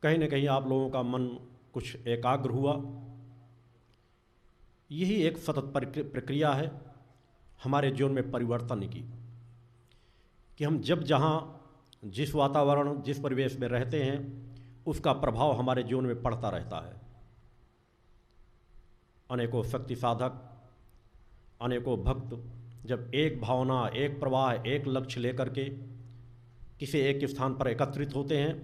कहीं न कहीं आप लोगों का मन कुछ एकाग्र हुआ। यही एक सतत प्रक्रिया है हमारे जीवन में परिवर्तन की, कि हम जब जहाँ जिस वातावरण जिस परिवेश में रहते हैं उसका प्रभाव हमारे जीवन में पड़ता रहता है। अनेकों शक्ति साधक, अनेकों भक्त जब एक भावना, एक प्रवाह, एक लक्ष्य लेकर के किसी एक स्थान पर एकत्रित होते हैं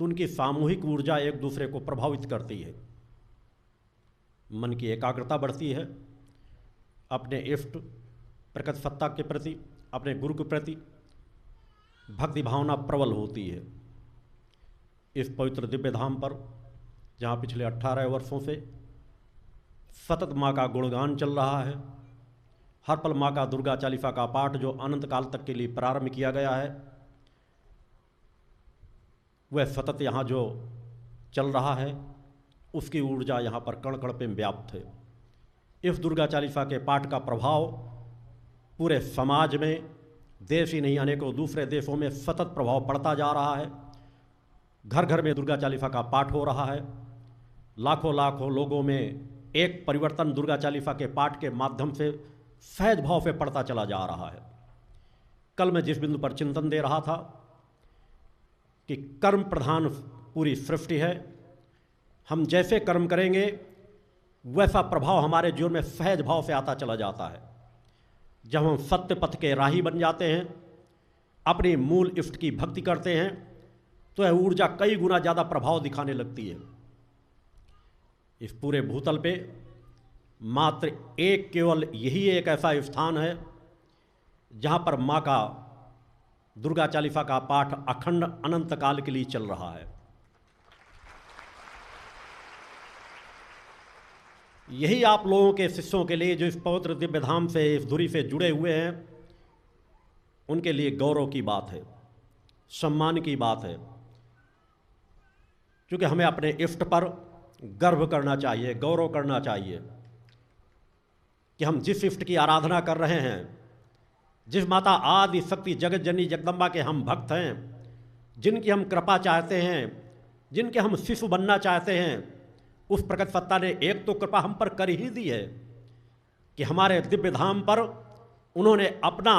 तो उनकी सामूहिक ऊर्जा एक दूसरे को प्रभावित करती है। मन की एकाग्रता बढ़ती है, अपने इष्ट प्रकट सत्ता के प्रति, अपने गुरु के प्रति भक्ति भावना प्रबल होती है। इस पवित्र दिव्य धाम पर जहाँ पिछले 18 वर्षों से सतत माँ का गुणगान चल रहा है, हर पल माँ का दुर्गा चालीसा का पाठ जो अनंत काल तक के लिए प्रारंभ किया गया है, वह सतत यहाँ जो चल रहा है उसकी ऊर्जा यहाँ पर कण कण पे व्याप्त है। इस दुर्गा चालीसा के पाठ का प्रभाव पूरे समाज में, देश ही नहीं अनेकों दूसरे देशों में सतत प्रभाव पड़ता जा रहा है। घर घर में दुर्गा चालीसा का पाठ हो रहा है। लाखों लाखों लोगों में एक परिवर्तन दुर्गा चालीसा के पाठ के माध्यम से सहज भाव से पड़ता चला जा रहा है। कल मैं जिस बिंदु पर चिंतन दे रहा था कि कर्म प्रधान पूरी सृष्टि है, हम जैसे कर्म करेंगे वैसा प्रभाव हमारे जीवन में सहज भाव से आता चला जाता है। जब हम सत्य पथ के राही बन जाते हैं, अपनी मूल इष्ट की भक्ति करते हैं, तो यह ऊर्जा कई गुना ज़्यादा प्रभाव दिखाने लगती है। इस पूरे भूतल पे मात्र एक, केवल यही एक ऐसा स्थान है जहाँ पर माँ का दुर्गा चालीसा का पाठ अखंड अनंत काल के लिए चल रहा है। यही आप लोगों के शिष्यों के लिए जो इस पवित्र दिव्य धाम से, इस धुरी से जुड़े हुए हैं, उनके लिए गौरव की बात है, सम्मान की बात है। क्योंकि हमें अपने इष्ट पर गर्व करना चाहिए, गौरव करना चाहिए कि हम जिस इष्ट की आराधना कर रहे हैं, जिस माता आदि शक्ति जगत जननी जगदम्बा के हम भक्त हैं, जिनकी हम कृपा चाहते हैं, जिनके हम शिशु बनना चाहते हैं, उस प्रकट सत्ता ने एक तो कृपा हम पर कर ही दी है कि हमारे दिव्य धाम पर उन्होंने अपना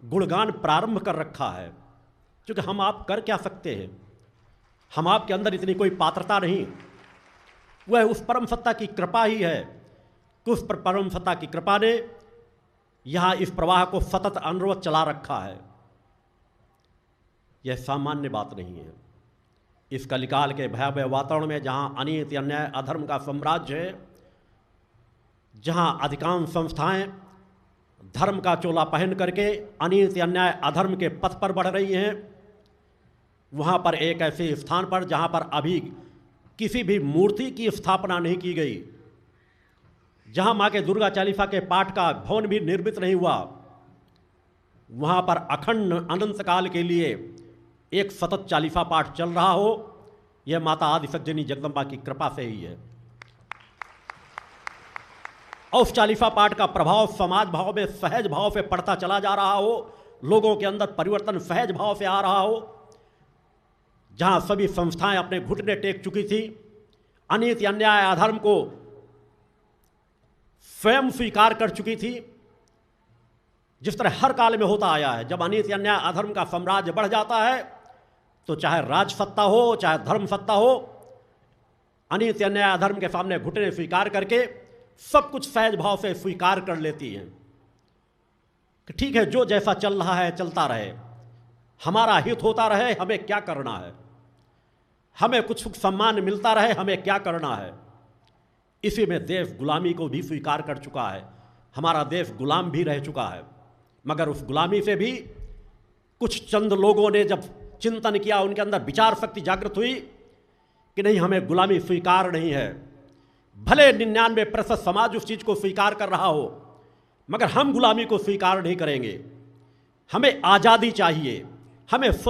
गुणगान प्रारंभ कर रखा है। क्योंकि हम आप कर क्या सकते हैं, हम आपके अंदर इतनी कोई पात्रता नहीं। वह उस परम सत्ता की कृपा ही है कि उस परम सत्ता की कृपा ने यहाँ इस प्रवाह को सतत अनवरत चला रखा है। यह सामान्य बात नहीं है। इस कलिकाल के भयावह वातावरण में जहाँ अनियत अन्याय अधर्म का साम्राज्य है, जहाँ अधिकांश संस्थाएं धर्म का चोला पहन करके अनियत अन्याय अधर्म के पथ पर बढ़ रही हैं, वहाँ पर एक ऐसे स्थान पर जहाँ पर अभी किसी भी मूर्ति की स्थापना नहीं की गई, जहाँ माँ के दुर्गा चालीसा के पाठ का भवन भी निर्मित नहीं हुआ, वहाँ पर अखंड अनंत काल के लिए एक सतत चालीसा पाठ चल रहा हो, यह माता आदिशक्ति जननी जगदम्बा की कृपा से ही है। और उस चालीसा पाठ का प्रभाव समाज भाव में सहज भाव से पड़ता चला जा रहा हो, लोगों के अंदर परिवर्तन सहज भाव से आ रहा हो। जहाँ सभी संस्थाएं अपने घुटने टेक चुकी थी, अनियत अन्याय अधर्म को स्वयं स्वीकार कर चुकी थी, जिस तरह हर काल में होता आया है। जब अनियत अन्याय अधर्म का साम्राज्य बढ़ जाता है तो चाहे राज सत्ता हो, चाहे धर्म सत्ता हो, अनियत अन्याय अधर्म के सामने घुटने स्वीकार करके सब कुछ सहज भाव से स्वीकार कर लेती हैं कि ठीक है, जो जैसा चल रहा है चलता रहे, हमारा हित होता रहे, हमें क्या करना है, हमें कुछ सुख सम्मान मिलता रहे, हमें क्या करना है। इसी में देश गुलामी को भी स्वीकार कर चुका है। हमारा देश गुलाम भी रह चुका है, मगर उस गुलामी से भी कुछ चंद लोगों ने जब चिंतन किया, उनके अंदर विचार शक्ति जागृत हुई कि नहीं, हमें गुलामी स्वीकार नहीं है। भले 99% समाज उस चीज़ को स्वीकार कर रहा हो, मगर हम गुलामी को स्वीकार नहीं करेंगे। हमें आज़ादी चाहिए, हमें